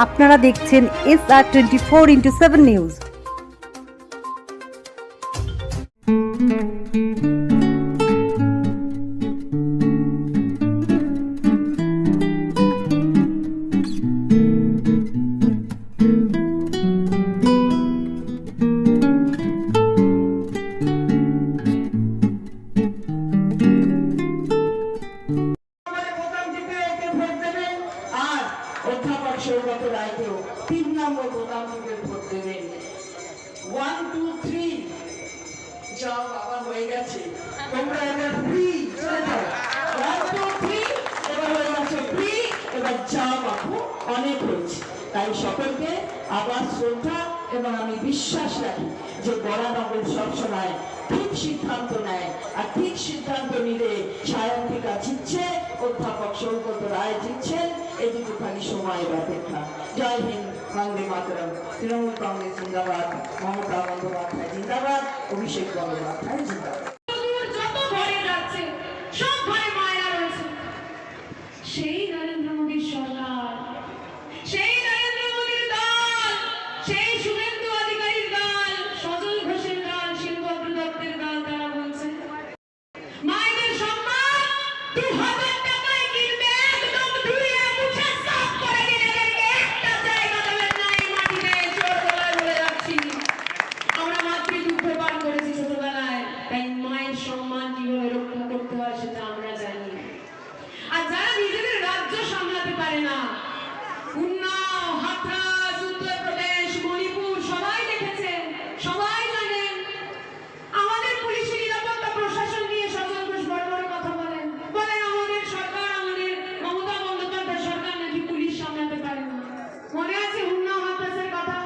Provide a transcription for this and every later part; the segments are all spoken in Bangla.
আপনারা দেখছেন SR24x7 নিউজ। অধ্যাপক সৌগত রায়কেও 3 নম্বর বোতাম টিপে ভোট দেবেন। 1 2 3 যাও বাবা, হয়ে গেছে, তোমরা এবার ফ্রি চলে যাও। 1 2 3 এবার হয়ে গেছে ফ্রি, এবার যাও বাবু, অনেক হয়েছে। তাই সকলকে আবার শ্রদ্ধা এবং আমি বিশ্বাস রাখি যে বরানগর সবসময় ঠিক সিদ্ধান্ত নেয়, আর ঠিক সিদ্ধান্ত নিলে সায়ন্তিকা জিতছে, অধ্যাপক সৌগত রায় জিতছেন। এদিকে খালি সময়ের অপেক্ষা। জয় হিন্দ, বন্দে মাতরম। তৃণমূল কংগ্রেস জিন্দাবাদ, মমতা বন্দ্যোপাধ্যায় জিন্দাবাদ, অভিষেক বন্দ্যোপাধ্যায় জিন্দাবাদ। সেই নরেন্দ্র মোদীর সরকার, সেই নরেন্দ্র মোদীর দল, সেই শুভেন্দু অধিকারীর দল, সজল ঘোষের দল, শিলভদ্র দত্তের দল, তারা বলছে মায়েদের সম্মান 2000 টাকায় কিনবে, একদম ধুয়ে মুছে সাফ করে দিন, এদেরকে একটা জায়গা দেবেন না এই মাটিতে। ছোটবেলায় বলে যাচ্ছি, আমরা মাতৃদুগ্ধ পান করেছি ছোটবেলায়, তাই মায়ের সম্মান কিভাবে রক্ষা করতে হয় সেটা আমরা জানি। আর যারা নিজেদের রাজ্য সামলাতে পারে না, উন্নাও, হাথরাস, উত্তরপ্রদেশ, মণিপুর সবাই দেখেছেন, সবাই জানেন। আমাদের পুলিশি নিরাপত্তা প্রশাসন নিয়ে সজল ঘোষ বড় বড় কথা বলেন, আমাদের সরকার, আমাদের মমতা বন্দ্যোপাধ্যায় সরকার নাকি পুলিশ সামলাতে পারে না। মনে আছে উন্নাও, হাথরাসের কথা?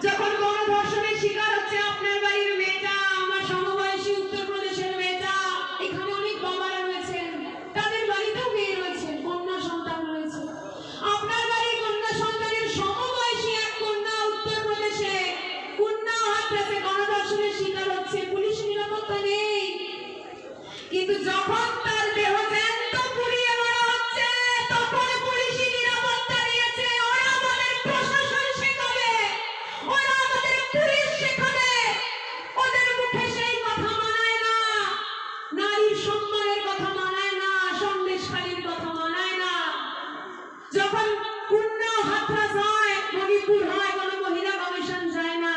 যখন গণধর্ষণের শিকার হচ্ছে আপনার বাড়ির মেয়েটা, আমার সমবয়সী উত্তরপ্রদেশের মেয়েটা, এখানে অনেক বাবারা রয়েছেন, তাদের বাড়িতেও মেয়ে রয়েছে, কন্যা সন্তান রয়েছে। আপনার বাড়ির কন্যা সন্তানের সমবয়সী এক কন্যা উত্তরপ্রদেশে উন্নাও হাথরাসে গণধর্ষণের শিকার হচ্ছে, পুলিশ নিরাপত্তা নেই। কিন্তু যখন তার দেহ জ্যান্ত পুড়িয়ে মারা হচ্ছে, তখন পুলিশি নিরাপত্তা দিয়েছে। ওরা আমাদের প্রশাসন শেখাবে, ওরা আমাদের পুলিশ শেখাবে, ওদের মুখে সেই কথা মানায় না। নারীর সম্মানের কথা মানায় না, সন্দেশখালীর কথা মানায় না। যখন উন্নাও হাথরাস হয়, মণিপুর হয়, কোনো মহিলা কমিশন যায় না,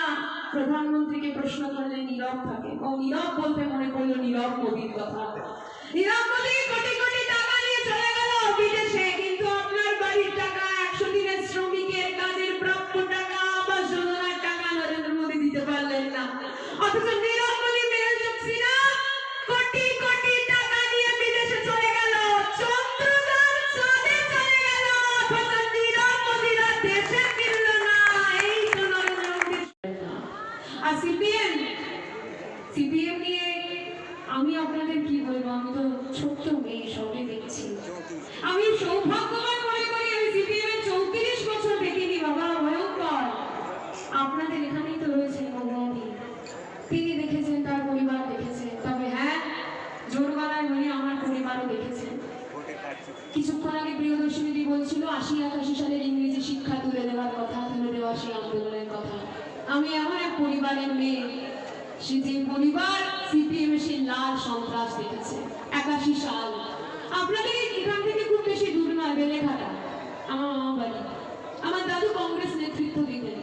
প্রধানমন্ত্রীকে প্রশ্ন করলে নীরব থাকে। ও নীরব বলতে মনে পড়লো নীরব মোদীর কথা। নীরব মোদী কোটি কোটি টাকা নিয়ে চলে গেল বিদেশে, কিন্তু আপনার বাড়ির টাকা, 100 দিনের শ্রমিকের কাজের প্রাপ্য টাকা, আবাস যোজনার টাকা নরেন্দ্র মোদী দিতে পারলেন না। অথচ নীরব মোদী বেরোচ্ছিনা কোটি কোটি টাকা নিয়ে বিদেশে চলে গেল, চন্দ্রযান চাঁদে চলে গেল, অথচ নীরব মোদীরা দেশে ফিরল না। এই তো নরেন্দ্র মোদী। আর সিপিএম নিয়ে আমি আপনাদের কি বলবো, আমি তো ছোট্ট মেয়ে, সবই দেখছি। আমি সৌভাগ্যবান মনে করি আমি সিপিএম এর 34 বছর দেখিনি বাবা, ভয়ঙ্কর। আপনাদের এখানেই তো রয়েছে মৌলাদি, তিনি দেখেছেন, তার পরিবার দেখেছেন। তবে হ্যাঁ, জোর গলায় বলি আমার পরিবারও দেখেছেন। কিছুক্ষণ আগে প্রিয়দর্শিনী বলছিল 80-81 সালের ইংরেজি শিক্ষা তুলে দেওয়ার কথা, তুলে দেওয়া সেই আন্দোলনের কথা। আমি এমন এক পরিবারের মেয়ে, সে যে পরিবার সিপিএম এর সেই লাল সন্ত্রাস দেখেছে। 81 সাল, আপনাদের এখান থেকে খুব বেশি দূর নয়, বেলেঘাটা আমার মামা বাড়ি। আমার দাদু কংগ্রেস নেতৃত্ব দিতেন।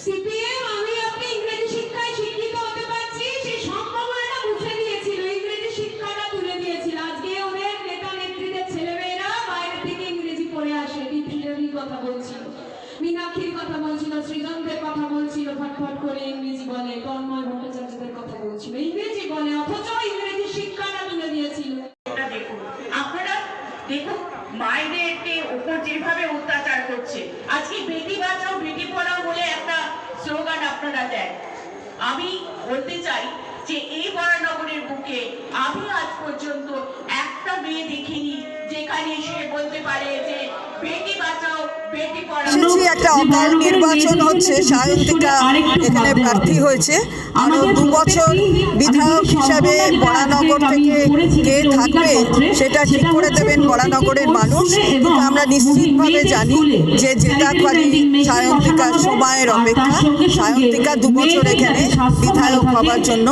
সিপিএম আমি আপনি ইংরেজি শিক্ষায় শিক্ষিত হতে পারছি, সেই সম্ভাবনাটা মুছে দিয়েছিল, ইংরেজি শিক্ষাটা তুলে দিয়েছিল। আজকে ওদের নেতা নেত্রীদের ছেলেমেয়েরা বাইরে থেকে ইংরেজি পড়ে আসে। বিপ্লবীর কথা বলছিল, মীনাক্ষীর কথা বলছিল, সৃজনদের কথা বলছিল, ফটফট করে ইংরেজি বলে, তন্ময় ভট্টাচার্যদের কথা বলছিল, ইংরেজি বলে, অথচ ইংরেজি শিক্ষাটা তুলে দিয়েছিল। দেখুন আপনারা, দেখুন মায়েদের উপর যেভাবে অত্যাচার করছে। আজকে বেটি বাঁচাও বেটি পড়াও বলে একটা স্লোগান আপনারা দেন। আমি বলতে চাই যে এই বরানগরের বুকে আমি আজ পর্যন্ত একটা মেয়ে দেখিনি যেখানে সে বলতে পারে যে বেটি বাঁচাও বেটি পড়াও। এসেছি একটা অকাল নির্বাচন হচ্ছে, সায়ন্তিকা এখানে প্রার্থী হয়েছে। আরো 2 বছর বিধায়ক হিসাবে বরানগর থেকে কে থাকবে সেটা ঠিক করে দেবেন বরানগরের মানুষ। কিন্তু আমরা নিশ্চিতভাবে জানি যে জেতাখালি সায়ন্তিকার সময়ের অপেক্ষা। সায়ন্তিকা 2 বছর এখানে বিধায়ক হবার জন্য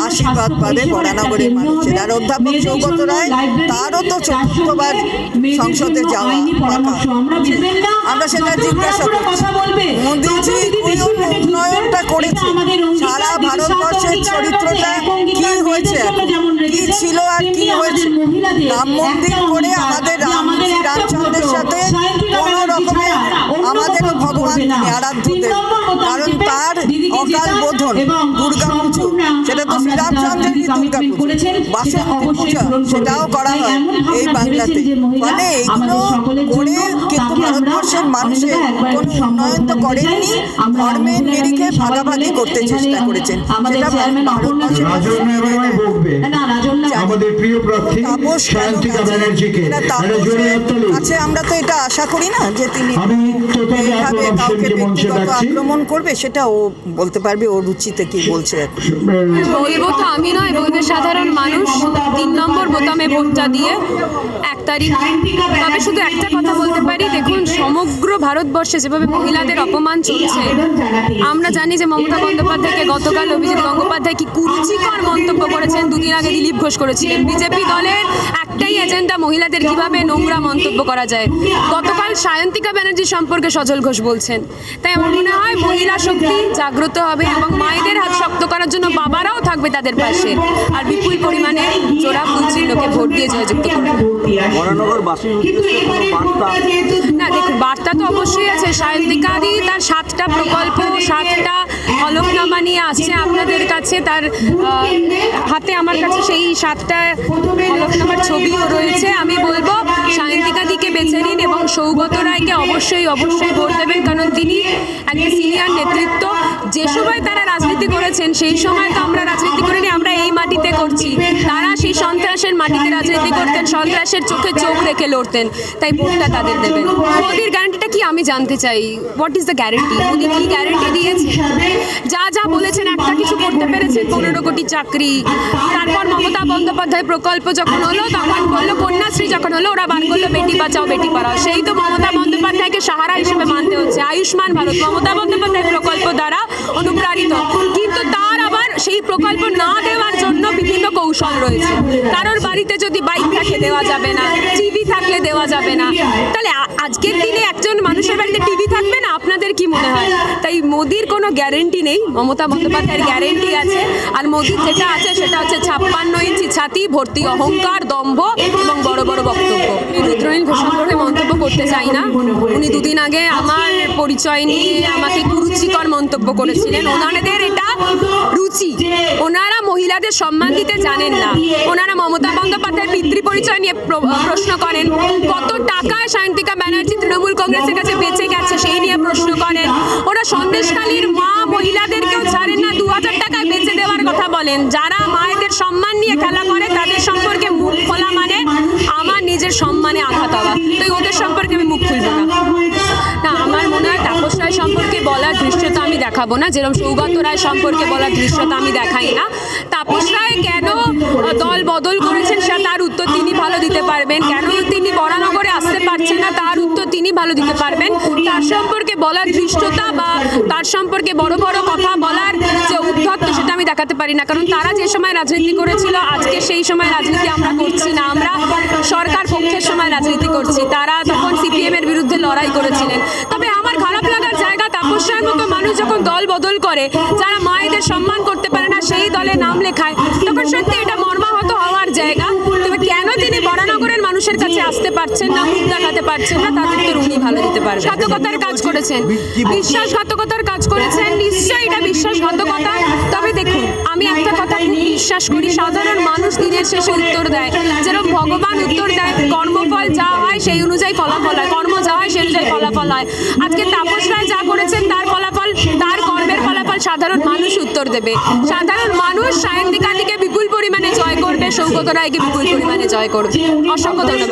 আশীর্বাদ পাবে বরানগরের মানুষের। আর অধ্যাপক সৌগত রায়, তারও তো 4বার সংসদে যাওয়া পাকা। আমরা সেটা জিজ্ঞাসা করছি, মোদিজি কোন উন্নয়নটা করেছে? সারা ভারতবর্ষের চরিত্রটা কি হয়েছে, কি ছিল আর কি হয়েছে? রাম মন্দির করে আমাদের রামচন্দ্রের সাথে কোনো রকমের আমাদেরও ভগবান তিনি আরাধ্য দেব, কারণ তার অকাল বোধন দুর্গা পুজো, সেটা তো শ্রীরামচন্দ্রেরই দুর্গা পুজো। বাসন্তী পূজা সেটাও করা হয় এই বাংলাতে। মানে এইগুলো করে কিন্তু ভারতবর্ষের মানুষের কোনো উন্নয়ন তো করেননি, ধর্মের নিরিখে ভাগাভাগি করতে চেষ্টা করেছেন। সেটা ভারতবর্ষের আমাদের প্রিয় প্রার্থী সায়ন্তিকা ব্যানার্জিকে আছে। আমরা তো এটা আশা করি না যে তিনি এইভাবে কাউকে ব্যক্তিগত আক্রমণ করবে, সেটা ও বলতে পারবে ওর রুচিতে কি বলছে। বলবো তো আমি নয়, বলবে সাধারণ মানুষ 3 নম্বর বোতামে ভোটটা দিয়ে 1 তারিখ। তবে শুধু একটা কথা বলতে পারি, দেখুন সমগ্র ভারতবর্ষে যেভাবে মহিলাদের অপমান চলছে, আমরা জানি যে মমতা বন্দ্যোপাধ্যায়কে গতকাল অভিজিৎ গঙ্গোপাধ্যায় কি কুরুচিকর মন্তব্য করেছেন, 2 দিন আগে দিলীপ ঘোষ করেছিলেন। বিজেপি দলের একটাই এজেন্ডা মহিলাদের কিভাবে নোংরা মন্তব্য করা যায়। গতকাল সায়ন্তিকা ব্যানার্জি সম্পর্কে সজল ঘোষ বলছেন। তাই আমার মনে হয় মহিলা শক্তি জাগ্রত হবে এবং মায়েদের হাত শক্ত করার জন্য বাবারাও থাকবে তাদের পাশে, আর বিপুল পরিমাণে জোড়া ফুল চিহ্নকে ভোট দিয়ে জয়যুক্ত করবে। না দেখুন, বার্তা তো অবশ্যই আছে। সায়ন্তিকাদি তার 7টা প্রকল্প, 7টা হলফনামা নিয়ে আসছে আপনাদের কাছে। তার হাতে আমার কাছে সেই 7টা হলফনামার ছবিও রয়েছে। আমি বলবো সায়ন্তিকাদিকে বেছে নিন এবং সৌগত রায়কে অবশ্যই ভোট দেবেন, কারণ তিনি একটা সিনিয়র নেতৃত্ব। যে সময় তারা রাজনীতি করেছেন সেই সময় তো আমরা রাজনীতি করিনি, আমরা এই মাটিতে করছি। তারা সেই সন্ত্রাসের মাটিতে রাজনীতি করতেন, সন্ত্রাসের চোখে চোখ রেখে লড়তেন, তাই ভোটটা তাদের দেবেন। মোদির গ্যারান্টিটা কি আমি জানতে চাই, what is the guarantee? Modi কি গ্যারান্টি দিয়েছে? যা বলেছেন একটা কিছু করতে পেরেছেন, 15 কোটি চাকরি। তারপর মমতা বন্দ্যোপাধ্যায় প্রকল্প যখন হলো তখন বললো, কন্যাশ্রী যখন হলো ওরা বার করলো বেটি বাঁচাও বেটি পড়াও। সেই তো মমতা বন্দ্যোপাধ্যায়কে সাহারা হিসেবে মানতে হচ্ছে। আয়ুষ্মান ভারত মমতা বন্দ্যোপাধ্যায় প্রকল্প দ্বারা অনুপ্রাণিত, কিন্তু তার আবার সেই প্রকল্প না দেওয়ার জন্য বিভিন্ন কৌশল রয়েছে। কারোর বাড়িতে যদি বাইক থাকে দেওয়া যাবে না, টিভি থাকলে দেওয়া যাবে না। তাহলে আজকের দিনে একজন মানুষের বাড়িতে টিভি থাকবে না? আপনাদের কি মনে হয়? তাই মোদির কোনো গ্যারেন্টি নেই, মমতা বন্দ্যোপাধ্যায়ের গ্যারেন্টি আছে। আর মোদির যেটা আছে সেটা হচ্ছে 56 ইঞ্চি ছাতি, ভর্তি অহংকার, দম্ভ এবং বড় বড় বক্তব্য। আমি রুদ্রনীল ঘোষ সম্পর্কে মন্তব্য করতে চাই না। উনি 2 দিন আগে আমার পরিচয় নিয়ে আমাকে কুরুচিকর মন্তব্য করেছিলেন। ওনাদের এটা রুচি, ওনারা মহিলাদের সম্মান দিতে জানেন না। ওনারা মমতা বন্দ্যোপাধ্যায়ের পিতৃ পরিচয় নিয়ে প্রশ্ন করেন, কত টাকায় সায়ন্তিকা ব্যানার্জি তৃণমূল কংগ্রেসের কাছে বেঁচে গেছে সেই নিয়ে প্রশ্ন করেন। ওরা সন্দেশখালীর মা মহিলাদেরকেও ছাড়েন না, 2000 টাকায় বেঁচে দেওয়ার কথা বলেন। যারা মায়েদের সম্মান নিয়ে খেলা করে তাদের সম্পর্কে মুখ খোলা মানে আমার নিজের সম্মানে আঘাত হওয়া। তো ওদের সম্পর্কে আমি মুখ খুলব না। আমার মনে হয় তাপস রায় সম্পর্কে বলার দৃশ্যতা আমি দেখাবো না, যেরকম সৌগত রায় সম্পর্কে বলার দৃশ্যতা আমি দেখাই না। তাপস রায় কেন দল বদল করেছেন তার উত্তর তিনি ভালো দিতে পারবেন। কেন তিনি বরানগরে আসতে পারছেন না তার উত্তর তিনি ভালো দিতে পারবেন। তার সম্পর্কে বলার দৃষ্টতা বা তার সম্পর্কে বড় বড় কথা বলার যে উদ্ধত্ত সেটা আমি দেখাতে পারি না, কারণ তারা যে সময় রাজনীতি করেছিল আজকে সেই সময় রাজনীতি আমরা করছি না। আমরা সরকার পক্ষের সময় রাজনীতি করছি, তারা তখন সিপিএম এর বিরুদ্ধে লড়াই করেছিলেন। তবে আমার খারাপ লাগার জায়গা, তাপস রায়ের মতো মানুষ যখন দল বদল করে, যারা মায়েদের সম্মান করতে পারে না সেই দলে নাম লেখায়, তখন সত্যি এটা মর্মাহত হওয়ার জায়গা। তবে কেন তিনি বরানগরের মানুষের কাছে আসতে পারছেন না, মুখ দেখাতে পারছেন না, তাদের তো উনি ভালো দিতে পারবেন। ঘাতকতার কাজ করেছেন, বিশ্বাসঘাতকতার কাজ করেছেন, নিশ্চয়ই এটা বিশ্বাসঘাতকতা। তবে দেখুন, আমি একটা কথা খুব বিশ্বাস করি, সাধারণ মানুষ দিনের শেষে উত্তর দেয়, যেরকম ভগবান উত্তর দেয়, কর্মফল যা হয় সেই অনুযায়ী ফলাফল হয়, কর্ম যা হয় সেই অনুযায়ী ফলাফল হয়। আজকে তাপস রায় যা করেছেন তার ফলাফল, তার কর্মের ফলাফল সাধারণ মানুষ উত্তর দেবে। সাধারণ মানুষ সায়ন্তিকাদিকে বিপুল পরিমাণে জয় করবে, সৌগত রায়কে বিপুল পরিমাণে জয় করবে। অসংখ্য ধন্যবাদ।